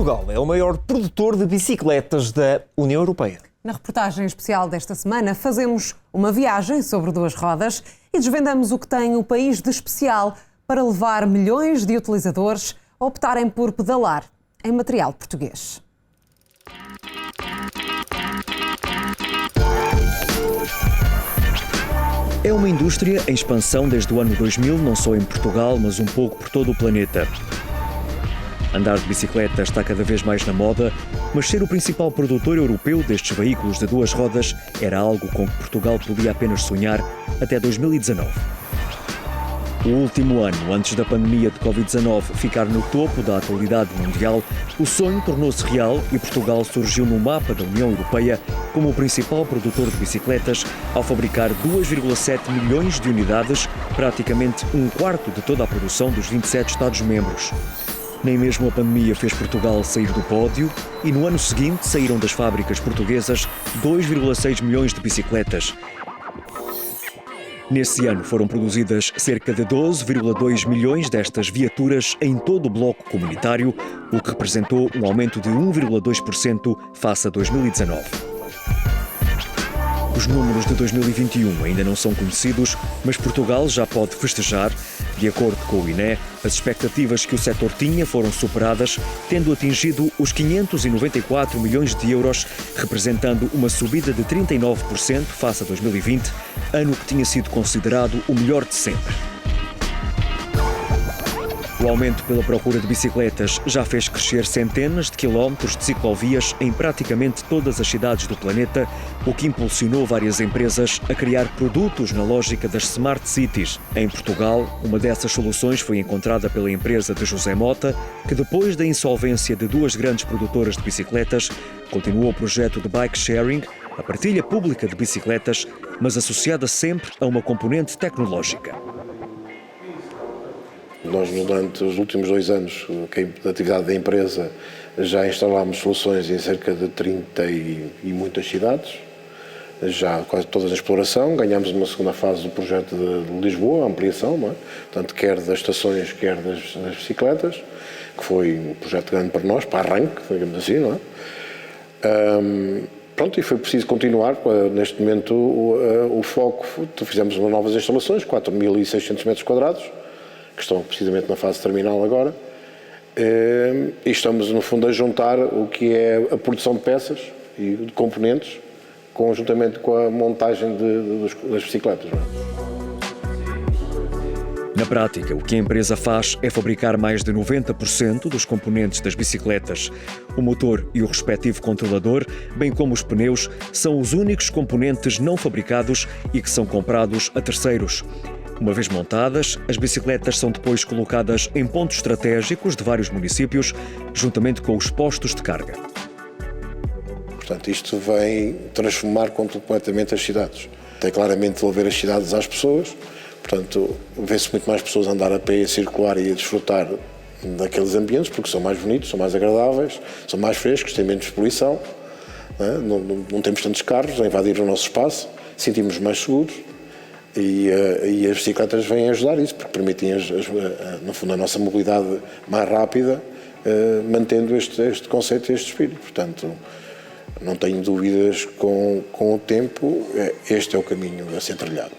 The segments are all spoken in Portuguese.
Portugal é o maior produtor de bicicletas da União Europeia. Na reportagem especial desta semana, fazemos uma viagem sobre duas rodas e desvendamos o que tem o país de especial para levar milhões de utilizadores a optarem por pedalar em material português. É uma indústria em expansão desde o ano 2000, não só em Portugal, mas um pouco por todo o planeta. Andar de bicicleta está cada vez mais na moda, mas ser o principal produtor europeu destes veículos de duas rodas era algo com que Portugal podia apenas sonhar até 2019. O último ano, antes da pandemia de Covid-19 ficar no topo da atualidade mundial, o sonho tornou-se real e Portugal surgiu no mapa da União Europeia como o principal produtor de bicicletas ao fabricar 2,7 milhões de unidades, praticamente um quarto de toda a produção dos 27 Estados-membros. Nem mesmo a pandemia fez Portugal sair do pódio e no ano seguinte saíram das fábricas portuguesas 2,6 milhões de bicicletas. Nesse ano foram produzidas cerca de 12,2 milhões destas viaturas em todo o bloco comunitário, o que representou um aumento de 1,2% face a 2019. Os números de 2021 ainda não são conhecidos, mas Portugal já pode festejar. De acordo com o INE, as expectativas que o setor tinha foram superadas, tendo atingido os 594 milhões de euros, representando uma subida de 39% face a 2020, ano que tinha sido considerado o melhor de sempre. O aumento pela procura de bicicletas já fez crescer centenas de quilómetros de ciclovias em praticamente todas as cidades do planeta, o que impulsionou várias empresas a criar produtos na lógica das Smart Cities. Em Portugal, uma dessas soluções foi encontrada pela empresa de José Mota, que depois da insolvência de duas grandes produtoras de bicicletas, continuou o projeto de bike sharing, a partilha pública de bicicletas, mas associada sempre a uma componente tecnológica. Nós, durante os últimos 2 anos da atividade da empresa, já instalámos soluções em cerca de 30 e muitas cidades, já quase todas em exploração. Ganhámos uma segunda fase do projeto de Lisboa, a ampliação, não é? Portanto, quer das estações, quer das bicicletas, que foi um projeto grande para nós, para arranque, digamos assim, não é? Pronto, e foi preciso continuar. Neste momento, o foco, fizemos umas novas instalações, 4.600 metros quadrados, que estão precisamente na fase terminal agora, e estamos, no fundo, a juntar o que é a produção de peças e de componentes, conjuntamente com a montagem das bicicletas. Não é? Na prática, o que a empresa faz é fabricar mais de 90% dos componentes das bicicletas. O motor e o respectivo controlador, bem como os pneus, são os únicos componentes não fabricados e que são comprados a terceiros. Uma vez montadas, as bicicletas são depois colocadas em pontos estratégicos de vários municípios, juntamente com os postos de carga. Portanto, isto vem transformar completamente as cidades. Tem claramente devolver as cidades às pessoas. Portanto, vê-se muito mais pessoas a andar a pé, a circular e a desfrutar daqueles ambientes, porque são mais bonitos, são mais agradáveis, são mais frescos, têm menos poluição, não temos tantos carros a invadir o nosso espaço, sentimos mais seguros. E as bicicletas vêm ajudar isso, porque permitem, no fundo, a nossa mobilidade mais rápida, mantendo este conceito e este espírito. Portanto, não tenho dúvidas com o tempo, este é o caminho a ser trilhado.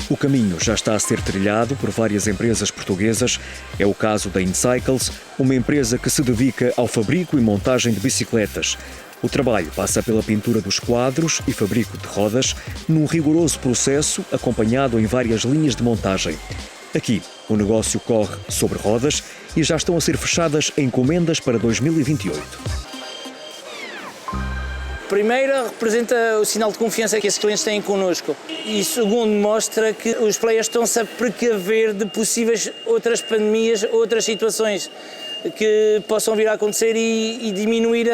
O caminho já está a ser trilhado por várias empresas portuguesas. É o caso da InCycles, uma empresa que se dedica ao fabrico e montagem de bicicletas. O trabalho passa pela pintura dos quadros e fabrico de rodas, num rigoroso processo acompanhado em várias linhas de montagem. Aqui, o negócio corre sobre rodas e já estão a ser fechadas encomendas para 2028. Primeiro, representa o sinal de confiança que esses clientes têm connosco. E segundo, mostra que os players estão-se a precaver de possíveis outras pandemias, outras situações que possam vir a acontecer e diminuir,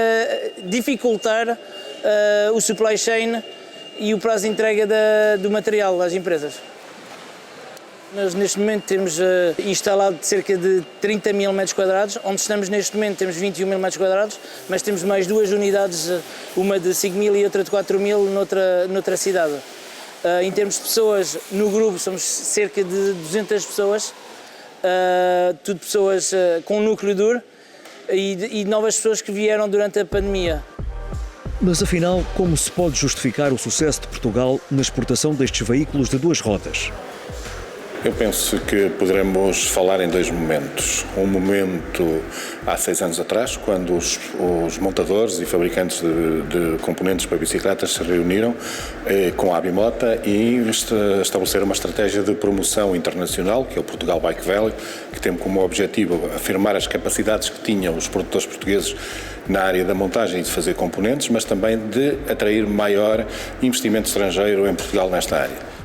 dificultar o supply chain e o prazo de entrega do material às empresas. Nós neste momento temos instalado cerca de 30 mil metros quadrados, onde estamos neste momento temos 21 mil metros quadrados, mas temos mais 2 unidades, uma de 5 mil e outra de 4 mil noutra cidade. Em termos de pessoas, no grupo somos cerca de 200 pessoas, tudo pessoas com um núcleo duro e novas pessoas que vieram durante a pandemia. Mas afinal, como se pode justificar o sucesso de Portugal na exportação destes veículos de duas rodas? Eu penso que poderemos falar em dois momentos. Um momento há 6 anos atrás, quando os montadores e fabricantes de componentes para bicicletas se reuniram com a Abimota e estabeleceram uma estratégia de promoção internacional, que é o Portugal Bike Valley, que tem como objetivo afirmar as capacidades que tinham os produtores portugueses na área da montagem e de fazer componentes, mas também de atrair maior investimento estrangeiro em Portugal nesta área.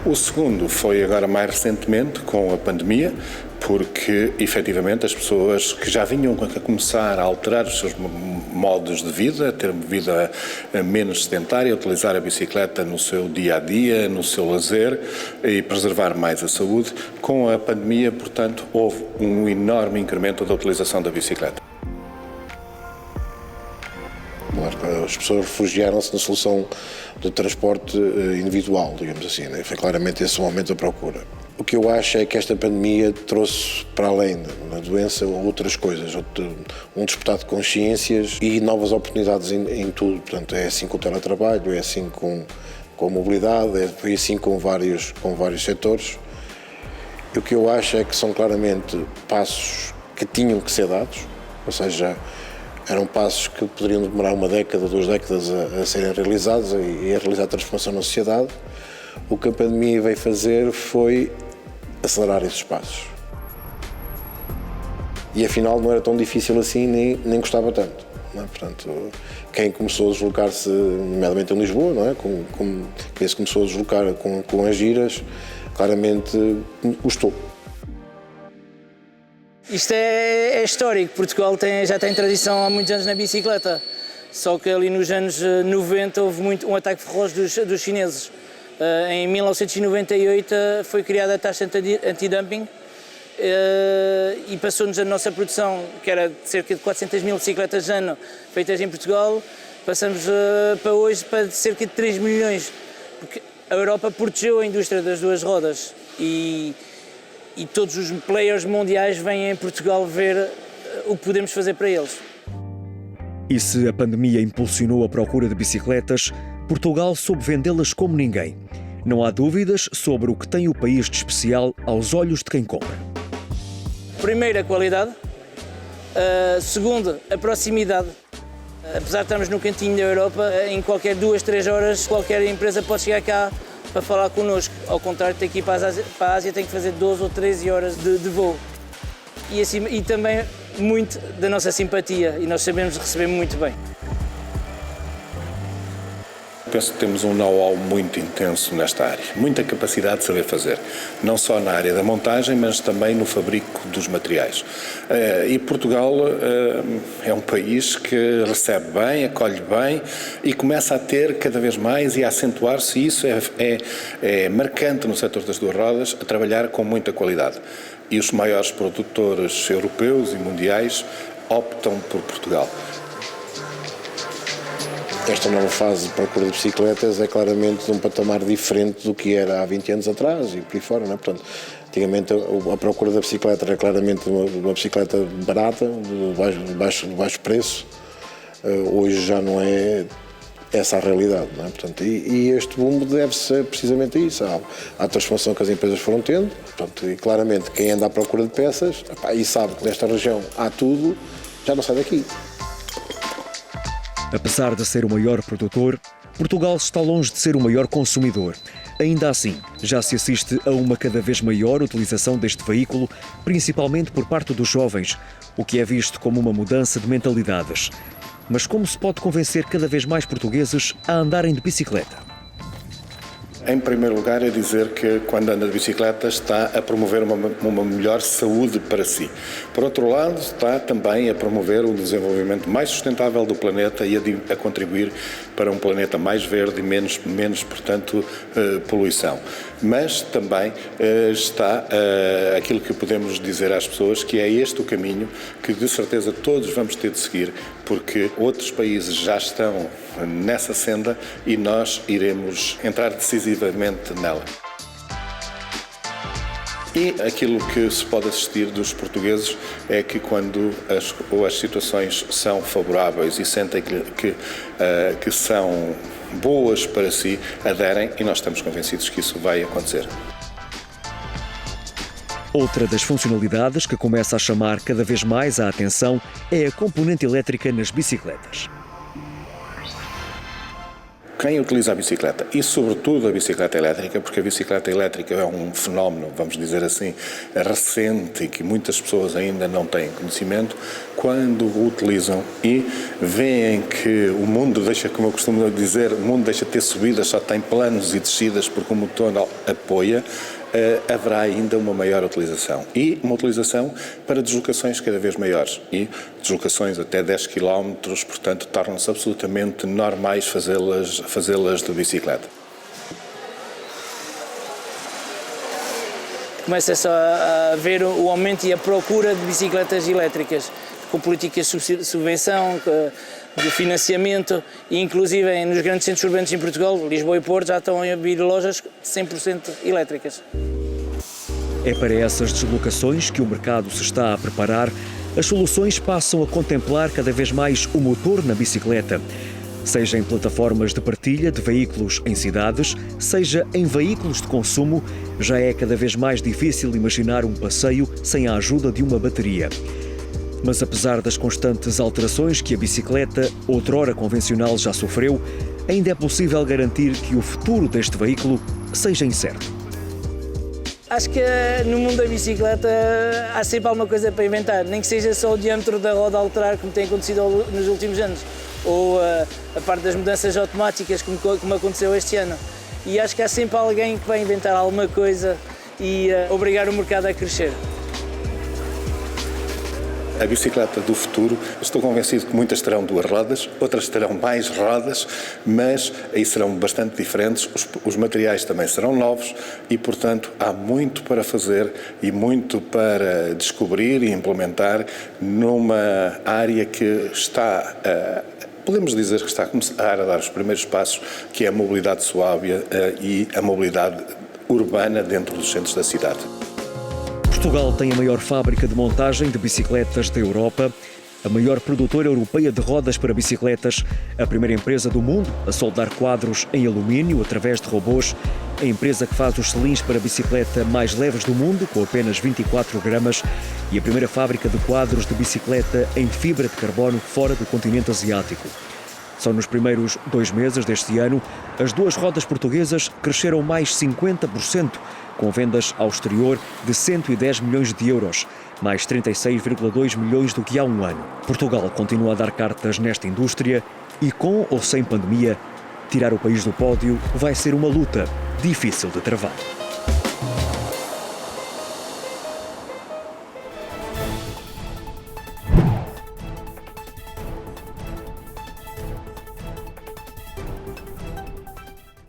O segundo foi agora mais recentemente, com a pandemia, porque efetivamente as pessoas que já vinham a começar a alterar os seus modos de vida, a ter uma vida menos sedentária, a utilizar a bicicleta no seu dia-a-dia, no seu lazer e preservar mais a saúde, com a pandemia, portanto, houve um enorme incremento da utilização da bicicleta. As pessoas refugiaram-se na solução de transporte individual, digamos assim, né? Foi claramente esse o aumento da procura. O que eu acho é que esta pandemia trouxe, para além da doença, outras coisas, um despertar de consciências e novas oportunidades em tudo. Portanto, é assim com o teletrabalho, é assim com a mobilidade, foi assim com vários setores. E o que eu acho é que são claramente passos que tinham que ser dados, ou seja, eram passos que poderiam demorar 1 década, 2 décadas a serem realizados e a realizar a transformação na sociedade. O que a pandemia veio fazer foi acelerar esses passos. E afinal não era tão difícil assim, nem custava tanto. Não é? Portanto, quem começou a deslocar-se, nomeadamente em Lisboa, não é? Quem se começou a deslocar com as giras, claramente gostou. Isto é histórico. Portugal já tem tradição há muitos anos na bicicleta. Só que ali nos anos 90 houve um ataque feroz dos chineses. Em 1998 foi criada a taxa anti-dumping e passou-nos a nossa produção, que era de cerca de 400 mil bicicletas ano feitas em Portugal, passamos para hoje para cerca de 3 milhões. Porque a Europa protegeu a indústria das duas rodas e todos os players mundiais vêm em Portugal ver o que podemos fazer para eles. E se a pandemia impulsionou a procura de bicicletas, Portugal soube vendê-las como ninguém. Não há dúvidas sobre o que tem o país de especial aos olhos de quem compra. Primeiro, a qualidade. Segundo, a proximidade. Apesar de estarmos no cantinho da Europa, em qualquer 2, 3 horas, qualquer empresa pode chegar cá para falar connosco. Ao contrário, tem que ir para a Ásia, tem que fazer 12 ou 13 horas de voo. E também muito da nossa simpatia, e nós sabemos receber muito bem. Penso que temos um know-how muito intenso nesta área, muita capacidade de saber fazer, não só na área da montagem, mas também no fabrico dos materiais. E Portugal é um país que recebe bem, acolhe bem e começa a ter cada vez mais e a acentuar-se, e isso é marcante no setor das duas rodas, a trabalhar com muita qualidade. E os maiores produtores europeus e mundiais optam por Portugal. Esta nova fase de procura de bicicletas é claramente de um patamar diferente do que era há 20 anos atrás e por aí fora, não é? Portanto, antigamente a procura da bicicleta era claramente uma bicicleta barata, de baixo preço. Hoje já não é essa a realidade, não é? Portanto, e este boom deve-se precisamente a isso, à transformação que as empresas foram tendo. Portanto, e claramente quem anda à procura de peças e sabe que nesta região há tudo, já não sai daqui. Apesar de ser o maior produtor, Portugal está longe de ser o maior consumidor. Ainda assim, já se assiste a uma cada vez maior utilização deste veículo, principalmente por parte dos jovens, o que é visto como uma mudança de mentalidades. Mas como se pode convencer cada vez mais portugueses a andarem de bicicleta? Em primeiro lugar, é dizer que quando anda de bicicleta está a promover uma melhor saúde para si. Por outro lado, está também a promover o desenvolvimento mais sustentável do planeta e a contribuir para um planeta mais verde e menos portanto, poluição. Mas também está aquilo que podemos dizer às pessoas, que é este o caminho que de certeza todos vamos ter de seguir, porque outros países já estão nessa senda e nós iremos entrar decisivamente nela. E aquilo que se pode assistir dos portugueses é que quando as situações são favoráveis e sentem que são boas para si, aderem, e nós estamos convencidos que isso vai acontecer. Outra das funcionalidades que começa a chamar cada vez mais a atenção é a componente elétrica nas bicicletas. Quem utiliza a bicicleta, e sobretudo a bicicleta elétrica, porque a bicicleta elétrica é um fenómeno, vamos dizer assim, recente e que muitas pessoas ainda não têm conhecimento, quando o utilizam e veem que o mundo deixa, como eu costumo dizer, o mundo deixa de ter subidas, só tem planos e descidas porque o motor apoia, haverá ainda uma maior utilização. E uma utilização para deslocações cada vez maiores. E deslocações até 10 km, portanto, tornam-se absolutamente normais fazê-las de bicicleta. Começa-se a ver o aumento e a procura de bicicletas elétricas, com políticas de subvenção, de financiamento, e inclusive nos grandes centros urbanos em Portugal, Lisboa e Porto, já estão a abrir lojas 100% elétricas. É para essas deslocações que o mercado se está a preparar. As soluções passam a contemplar cada vez mais o motor na bicicleta, seja em plataformas de partilha de veículos em cidades, seja em veículos de consumo. Já é cada vez mais difícil imaginar um passeio sem a ajuda de uma bateria. Mas apesar das constantes alterações que a bicicleta, outrora convencional, já sofreu, ainda é possível garantir que o futuro deste veículo seja incerto. Acho que no mundo da bicicleta há sempre alguma coisa para inventar, nem que seja só o diâmetro da roda alterar, como tem acontecido nos últimos anos, ou a parte das mudanças automáticas, como aconteceu este ano. E acho que há sempre alguém que vai inventar alguma coisa e obrigar o mercado a crescer. A bicicleta do futuro, estou convencido que muitas terão 2 rodas, outras terão mais rodas, mas aí serão bastante diferentes, os materiais também serão novos e, portanto, há muito para fazer e muito para descobrir e implementar numa área que está podemos dizer que está a começar a dar os primeiros passos, que é a mobilidade suave e a mobilidade urbana dentro dos centros da cidade. Portugal tem a maior fábrica de montagem de bicicletas da Europa, a maior produtora europeia de rodas para bicicletas, a primeira empresa do mundo a soldar quadros em alumínio através de robôs, a empresa que faz os selins para bicicleta mais leves do mundo, com apenas 24 gramas, e a primeira fábrica de quadros de bicicleta em fibra de carbono fora do continente asiático. Só nos primeiros 2 meses deste ano, as 2 rodas portuguesas cresceram mais 50%, com vendas ao exterior de 110 milhões de euros, mais 36,2 milhões do que há um ano. Portugal continua a dar cartas nesta indústria e, com ou sem pandemia, tirar o país do pódio vai ser uma luta difícil de travar.